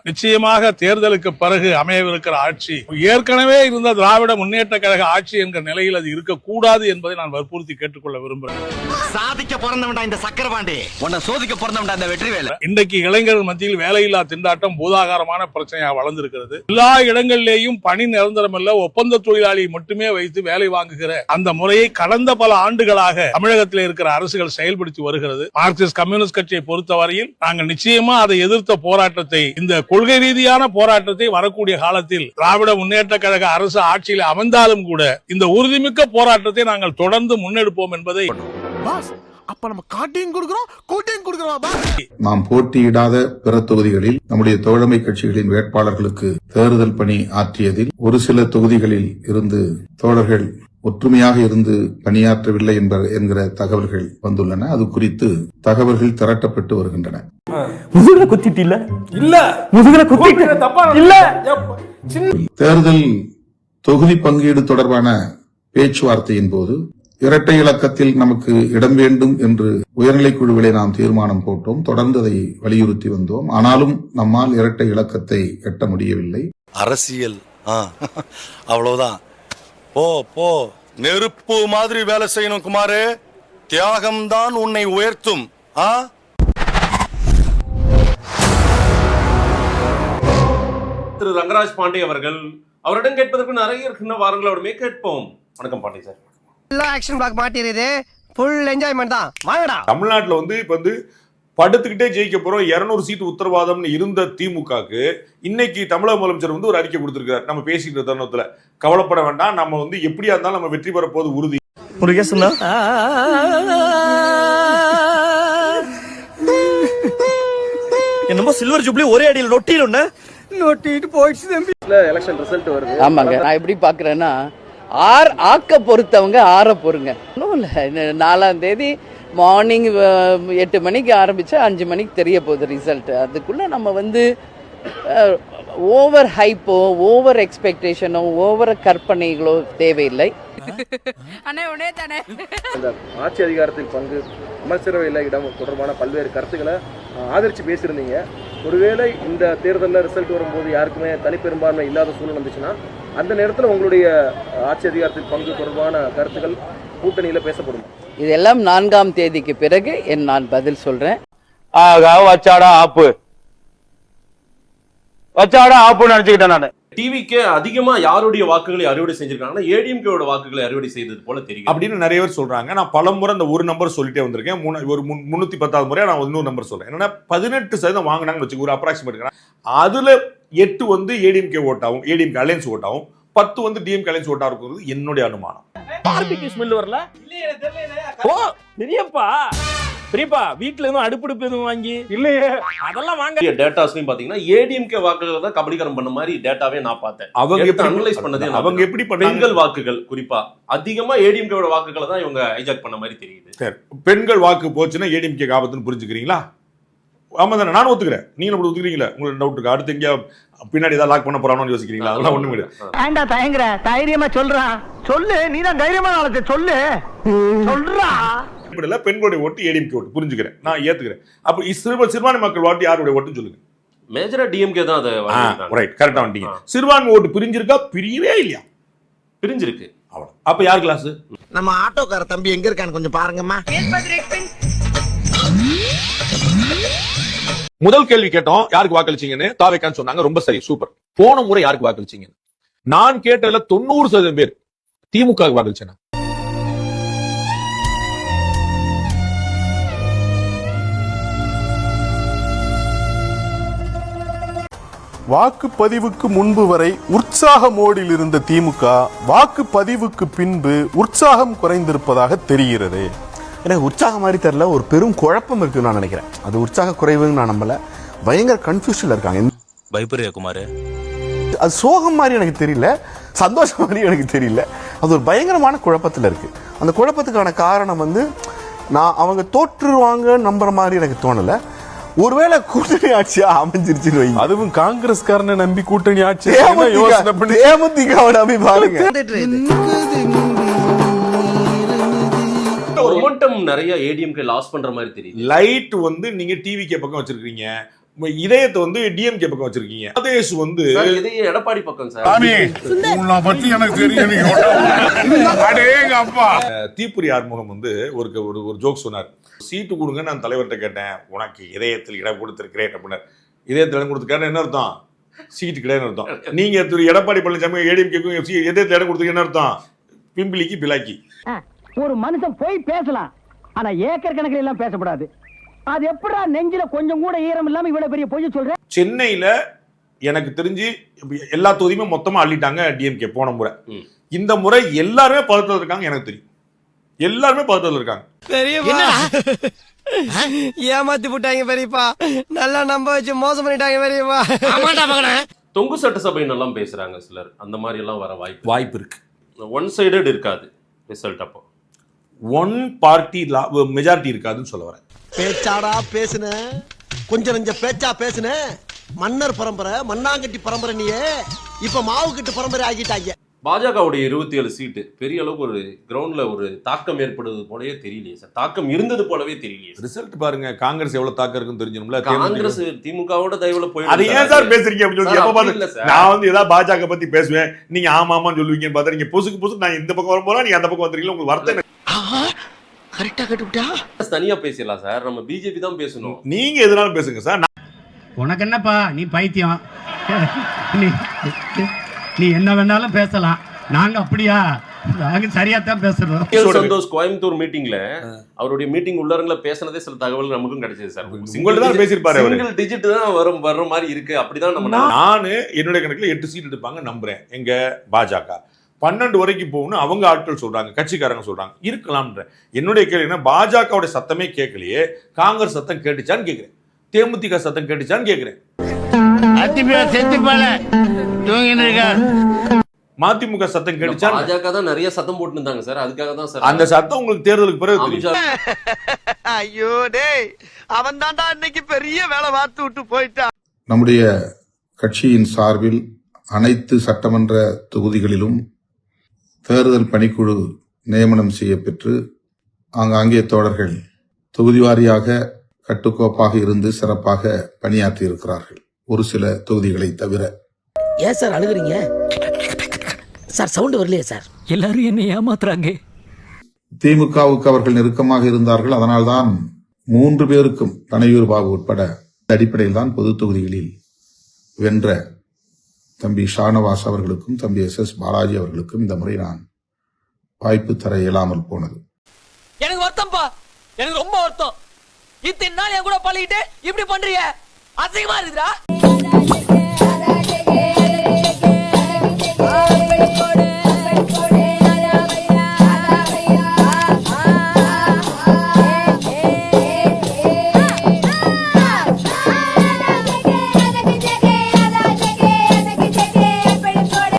நிச்சயமாக தேர்தலுக்கு பிறகு அமையவிருக்கிற ஆட்சி ஏற்கனவே இருந்த திராவிட முன்னேற்ற கழக ஆட்சி என்கிற நிலையில் அது இருக்கக்கூடாது என்பதை நான் வற்புறுத்தி கேட்டுக்கொள்ள விரும்புகிறேன். சாதிக்க பிறந்தவன்டா இந்த சக்கரபாண்டி, உன்னை சோதிக்க பிறந்தவன்டா இந்த வெற்றிவேலு. இன்றைக்கு இளைஞர்கள் மத்தியில் வேலையில்லா திண்டாட்டம் பூதாகாரமான பிரச்சனையாக வளர்ந்திருக்கிறது. எல்லா இடங்களிலேயும் பணி நிரந்தரம் அல்ல, ஒப்பந்த தொழிலாளி மட்டுமே வைத்து வேலை வாங்குகிற அந்த முறையை கடந்த பல ஆண்டுகளாக தமிழகத்தில் இருக்கிற அரசுகள் செயல்படுத்தி வருகிறது. மார்க்சிஸ்ட் கம்யூனிஸ்ட் கட்சியை பொறுத்தவரையில் நாங்கள் நிச்சயமா அதை எதிர்த்த போராட்டத்தை, இந்த கொள்கை ரீதியான போராட்டத்தை வரக்கூடிய காலத்தில் திராவிட முன்னேற்ற கழக அரசு ஆட்சியில் அமர்ந்தாலும் கூட இந்த உறுதிமிக்க போராட்டத்தை நாங்கள் தொடர்ந்து முன்னெடுப்போம் என்பதை நாம் போட்டியிடாத பிற தொகுதிகளில் நம்முடைய தோழமை கட்சிகளின் வேட்பாளர்களுக்கு தேர்தல் பணி ஆற்றியதில் ஒரு சில தொகுதிகளில் இருந்து தோழர்கள் ஒற்றுமையாக இருந்து பணியாற்றவில்லை என்கிற தகவல்கள் வந்துள்ளன. அது குறித்து தகவல்கள் திரட்டப்பட்டு வருகின்றன. முதுகுல குத்திட்டு இல்ல முதுகுல குத்திட்டு இல்ல. தேர்தல் தொகுதி பங்கீடு தொடர்பான பேச்சுவார்த்தையின் போது இரட்டை இலக்கத்தில் நமக்கு இடம் வேண்டும் என்று உயர்நிலைக்குழுவிலே நாம் தீர்மானம் போட்டோம். தொடர்ந்து அதை வலியுறுத்தி வந்தோம். ஆனாலும் நம்மால் இரட்டை இலக்கத்தை எட்ட முடியவில்லை. அரசியல் அவ்வளவுதான். போ போ, நெருப்பு மாதிரி வேலை செய்யணும் குமாரு. தியாகம்தான் உன்னை உயர்த்தும். திரு ரங்கராஜ் பாண்டே அவர்கள், அவரிடம் கேட்பதற்கு நிறைய இருக்கின்ற வாரங்கள் அவருமே கேட்போம். வணக்கம் பாண்டே சார். ஆக்ஷன் பிளாக் மாட்டிருது, ஃபுல் என்ஜாய்மெண்ட் தான். வாங்கடா. தமிழ்நாட்டில் இப்ப படுத்துக்கிட்டே ஜெயிக்க போறோம் 200 சீட்டு உத்தரவாதம்னு இருந்த திமுகக்கு இன்னைக்கு தமிழக முதலமைச்சர் ஒரு அறிக்கை கொடுத்திருக்காரு. நம்ம பேசிக்கிற தருணத்துல கவலைப்பட வேண்டாம், நம்ம எப்படியா இருந்தாலும் நம்ம வெற்றி பெற போது உறுதி. என்னமோ சில்வர் ஜூப்ளி ஒரே அடியில் நொட்டிட்டு போயிடுச்சு தம்பி. எலெக்ஷன் ரிசல்ட் வருது. ஆமாங்க, நான் எப்படி பாக்குறேன்னா ஆக்க பொறுத்தவங்க ஆற பொறுங்க. ஒன்றும் இல்லை, 4ஆம் தேதி மார்னிங் 8 மணிக்கு ஆரம்பிச்சா 5 மணிக்கு தெரிய போகுது ரிசல்ட். அதுக்குள்ள நம்ம ஓவர் ஹைப்போ, ஓவர் எக்ஸ்பெக்டேஷனோ, ஓவர் கற்பனைகளோ தேவையில்லை. இந்த ஆட்சி அதிகாரத்தில் பங்கு, அமைச்சரவையில் இடம் தொடர்பான பல்வேறு கருத்துக்களை ஆதரிச்சு பேசியிருந்தீங்க. ஒருவேளை இந்த தேர்தலில் ரிசல்ட் வரும்போது யாருக்குமே தனிப்பெரும்பான்மை இல்லாத சூழ்நிலை வந்துச்சுன்னா அந்த நேரத்தில் உங்களுடைய ஆட்சி அதிகாரத்தில் பங்கு தொடர்பான கருத்துக்கள் கூட்டணியில் பேசப்படும். இதெல்லாம் 4ஆம் தேதிக்கு பிறகு நான் பதில் சொல்றேன். வச்சாடா ஆப்பு நினைச்சுக்கிட்டேன் நான். டிவிக்கு அதிகமா யாருடைய வாக்குகளை அறுவடை செஞ்சிருக்காங்கன்னா ஏடிஎம்கேவோட வாக்குகளை அறுவடை செய்தது போல தெரியும் அப்படின்னு நிறைய பேர் சொல்றாங்க. நான் பல முறை அந்த ஒரு நம்பர் சொல்லிட்டே வந்திருக்கேன். ஒரு 310வது முறையா நான் இன்னொரு நம்பர் சொல்றேன். என்னன்னா 18% வாங்கினாங்கன்னு வச்சுக்க, ஒரு அப்ராக்சிமேட். அதுல 8 ஏடிஎம்கே ஓட்டாவும், ஏடிஎம்கே அலையன்ஸ் ஓட்டாவும், 10 டிஎம்கே அலையன்ஸ் ஓட்டா இருக்கிறது என்னுடைய அனுமானம். பார்பிக்யூ ஸ்மெல் வரல ஓ பெரியப்பா வீட்டுல எதுவும் அடுப்பு எதுவும் வாங்கி இல்லையே, அதெல்லாம் வாங்க. டேட்டாஸ்லயும் பாத்தீங்கன்னா ஏடிஎம்கே வாக்குகளை தான் கபலீகரம் பண்ண மாதிரி டேட்டாவே நான் பார்த்தேன். அவங்க அனலைஸ் பண்ணது அவங்க எப்படி பெண்கள் வாக்குகள் குறிப்பா அதிகமா ஏடிஎம்கேவோட வாக்குகளை தான் இவங்க ஹைஜாக் பண்ண மாதிரி தெரியுது. பெண்கள் வாக்கு போச்சுன்னா ஏடிஎம்கே ஆபத்துன்னு புரிஞ்சுக்கிறீங்களா? ஆமா தானே, நானும் ஒத்துக்கிறேன். நீங்களும் அப்படி ஒத்துக்கிறீங்களா? உங்களுக்கு டவுட் இருக்கு, அடுத்து எங்கேயா பின்னாடி ஏதாவது லாக் பண்ண போறானு யோசிக்கிறீங்களா? அதெல்லாம் ஒண்ணும் இல்லை. ஏண்டா தயங்குற? தைரியமா சொல்றான், சொல்லு. நீதான் தைரியமான ஆளு, சொல்லு சொல்றா. பெண்களுடைய ஓட்டு ஏடிஎம்கே ஓட்டு புரிஞ்சுக்கிறேன், நான் ஏத்துக்கிறேன். அப்ப சிறுபான்மை மக்கள் ஓட்டு யாருடைய ஓட்டுன்னு சொல்லுங்க. மேஜரா டிஎம்கே தான். ரைட், கரெக்டா வந்துட்டீங்க. சிறுபான்மை ஓட்டு பிரிஞ்சிருக்கா, பிரியவே இல்லையா? பிரிஞ்சிருக்கு. அவ்வளவு. அப்ப யார் கிளாஸ்? நம்ம ஆட்டோக்கார தம்பி எங்க இருக்கான்னு கொஞ்சம் பாருங்கம்மா. முதல் கேள்வி கேட்டோம், யாருக்கு வாக்களிச்சீங்கன்னு. தாவேக்கான்னு சொன்னாங்க. ரொம்ப சரி, சூப்பர். போன முறை யாருக்கு வாக்களிச்சீங்க? நான் கேட்டதுல 90% பேர் திமுக வாக்களிச்சேன். வாக்குப்பதிவுக்கு முன்பு வரை உற்சாக மோடில் இருந்த திமுக வாக்குப்பதிவுக்கு பின்பு உற்சாகம் குறைந்திருப்பதாக தெரிகிறது. எனக்கு உற்சாகம் மாதிரி தெரியல, ஒரு பெரும் குழப்பம் இருக்குன்னு நான் நினைக்கிறேன். அது உற்சாக குறைவுன்னு நான் நம்பல, பயங்கர கன்ஃபியூஷன்ல இருக்காங்க. பயப்பரியா குமார்? அது சோகம் மாதிரி எனக்கு தெரியல, சந்தோஷம் மாதிரி எனக்கு தெரியல. அது ஒரு பயங்கரமான குழப்பத்தில் இருக்கு. அந்த குழப்பத்துக்கான காரணம் நான் அவங்க தோற்றுருவாங்க நம்புற மாதிரி எனக்கு தோணல. ஒருவேளை கூட்டணி ஆட்சியா அமைஞ்சிருச்சுன்னு வைங்க, அதுவும் காங்கிரஸ்காரனை நம்பி கூட்டணி ஆட்சி தேமுதிகவோட நம்பி பாருங்க. மொமெண்டம் நிறைய ஏடிஎம்கே லாஸ் பண்ற மாதிரி தெரியுது. லைட் நீங்க டிவிகே பக்கம் வச்சிருக்கீங்க, இதயத்தை வந்து டிஎம்கே பக்கம் வச்சிருக்கீங்க. ஆதேஷ் வந்து சார், இதயம் எடப்பாடி பக்கம் சார். உன்னை பத்தி எனக்கு தெரியும். தீப்புரி ஆறுமுகம் வந்து ஒரு ஜோக் சொன்னார். சீட்டு கொடுங்க, நான் தலைவர்கிட்ட கேட்டேன், உனக்கு இதயத்தில் இடம் கொடுத்திருக்கிறேன் அப்படின்னார். இதயத்தில் இடம் கொடுத்துருக்காரு என்ன அர்த்தம்? சீட்டு கிடையாது அர்த்தம். நீங்க எடப்பாடி பழனிசாமி ஏடிஎம்கேக்கும் இதயத்தில் இடம் கொடுத்துருக்க என்ன அர்த்தம்? பிம்பிளிக்கு பிளாக்கி. ஒரு மனுஷன் போய் பேசலாம், ஆனா ஏக்கர் கணக்கில் எல்லாம் பேசக்கூடாது. அது எப்படா நெஞ்சில கொஞ்சம் கூட ஈரம் இல்லாம இவ்வளவு பெரிய பொய் சொல்ற? சென்னையில எனக்கு தெரிஞ்சு எல்லா தொகுதியுமே மொத்தமா அள்ளிட்டாங்க டிஎம்கே போன முறை. இந்த முறை எல்லாருமே பதட்டத்தில் இருக்காங்க. எனக்கு தெரியும் எல்லாருமே பதட்டத்தில் இருக்காங்க. ஏமாத்தி போட்டாங்க பெரியப்பா, நல்லா நம்ப வச்சு மோசம் பண்ணிட்டாங்க பெரியப்பா. தொங்கு சட்டசபைன்னு எல்லாம் பேசுறாங்க சிலர். அந்த மாதிரி எல்லாம் வர வாய்ப்பு இருக்கு. ஒன் சைடட் இருக்காது ரிசல்ட். அப்போ ஒன் பார்ட்டி மெஜாரிட்டி இருக்காதுன்னு சொல்ல வரேன். பேச்சாடா பேசுன, கொஞ்சம் நெஞ்ச பேச்சா பேசுன. மன்னர் பரம்பரை, மண்ணாங்கட்டி பரம்பரை, நீயே இப்ப மாவு கட்டு பரம்பரை ஆகிட்டாங்க. பாஜகவுடைய 27 சீட்டு பெரிய அளவுக்கு ஒரு கிரவுண்ட்ல ஒரு தாக்கம் ஏற்படுவது போலவே தெரியலையே சார். தாக்கம் இருந்தது போலவே தெரியலையே. ரிசல்ட் பாருங்க, காங்கிரஸ் எவ்வளவு தாக்கம் இருக்குன்னு தெரிஞ்சும்ல. காங்கிரஸ் திமுகவோட தயவுல போய் அது ஏன் சார் பேசுறீங்க அப்படின்னு சொல்லி எப்ப பாத்து நான் வந்து ஏதாவது பாஜக பத்தி பேசுவேன், நீங்க ஆமாமான்னு சொல்லுவீங்கன்னு பார்த்தா நீங்க பொசுக்கு நான் இந்த பக்கம் வர போறேன், நீங்க அந்த பக்கம் வந்துறீங்களா? உங்களுக்கு வருத்தம் கரெக்டா கட்டுவிட்டா? தனியா பேசலாம் சார், நம்ம பிஜேபி தான் பேசணும். நீங்க எதனாலும் பேசுங்க சார். உனக்கு என்னப்பா, நீ பைத்தியம். நீ என்ன வேணாலும் பேசலாம், நாங்க அப்படியா? நாங்க சரியா தான் பேசுறோம். சந்தோஷ் கோயம்புத்தூர் மீட்டிங்ல அவருடைய மீட்டிங் உள்ளரங்கள பேசினதே சில தகவல் நமக்கும் கிடைச்சது சார். உங்கள்ட்ட தான் பேசிருப்பாரு. சிங்கிள் டிஜிட் தான் வர்ற மாதிரி இருக்கு. அப்படிதான் நம்ம நானு என்னுடைய கணக்குல 8 சீட் எடுப்பாங்க நம்புறேன். எங்க பாஜக 12 வரைக்கும் போகணும் அவங்க ஆட்கள் சொல்றாங்க, கட்சிக்காரங்க சொல்றாங்க. இருக்கலாம்ன்ற என்னுடைய கேள்வி என்ன, பாஜகவுடைய சத்தமே கேட்கலையே, காங்கிரஸ் சத்தம் கேட்டுச்சான்னு கேட்கிறேன், தேமுதிக சத்தம் கேட்டுச்சான்னு கேட்கிறேன். மதிமுக சத்தம் கேட்டுச்சா? பாஜக தான் நிறைய சத்தம் போட்டு இருந்தாங்க சார். அதுக்காக தான் சார் அந்த சத்தம் உங்களுக்கு தேர்தலுக்கு பிறகு. ஐயோ டேய், அவன் தான்டா இன்னைக்கு பெரிய வேலை பார்த்து விட்டு போயிட்டான். நம்முடைய கட்சியின் சார்பில் அனைத்து சட்டமன்ற தொகுதிகளிலும் தேர்தல் பணிக்குழு நியமனம் செய்யப்பெற்று ஆங்காங்கே தோழர்கள் தொகுதி வாரியாக கட்டுக்கோப்பாக இருந்து சிறப்பாக பணியாற்றி இருக்கிறார்கள், ஒரு சில தொகுதிகளை தவிர. ஏன் சார் அழுகுறீங்க சார்? சவுண்ட் வரலையே சார். எல்லாரும் என்ன ஏமாத்துறாங்க. திமுகவுக்கு அவர்கள் நெருக்கமாக இருந்தார்கள். அதனால்தான் 3 பேருக்கும் பனையூர் பாபு உட்பட அடிப்படையில் தான் பொது தொகுதிகளில் வென்ற தம்பி ஷானவாஸ் அவர்களுக்கும் தம்பி SS பாலாஜி அவர்களுக்கும் இந்த முறை நான் வாய்ப்பு தர இயலாமல் போனது. எனக்கு வருத்தம்ப்பா, எனக்கு ரொம்ப வருத்தம். இத்தனை நாள் என் கூட பழகிட்டு இப்படி பண்றீங்க, அசிங்கமா இருக்குதா?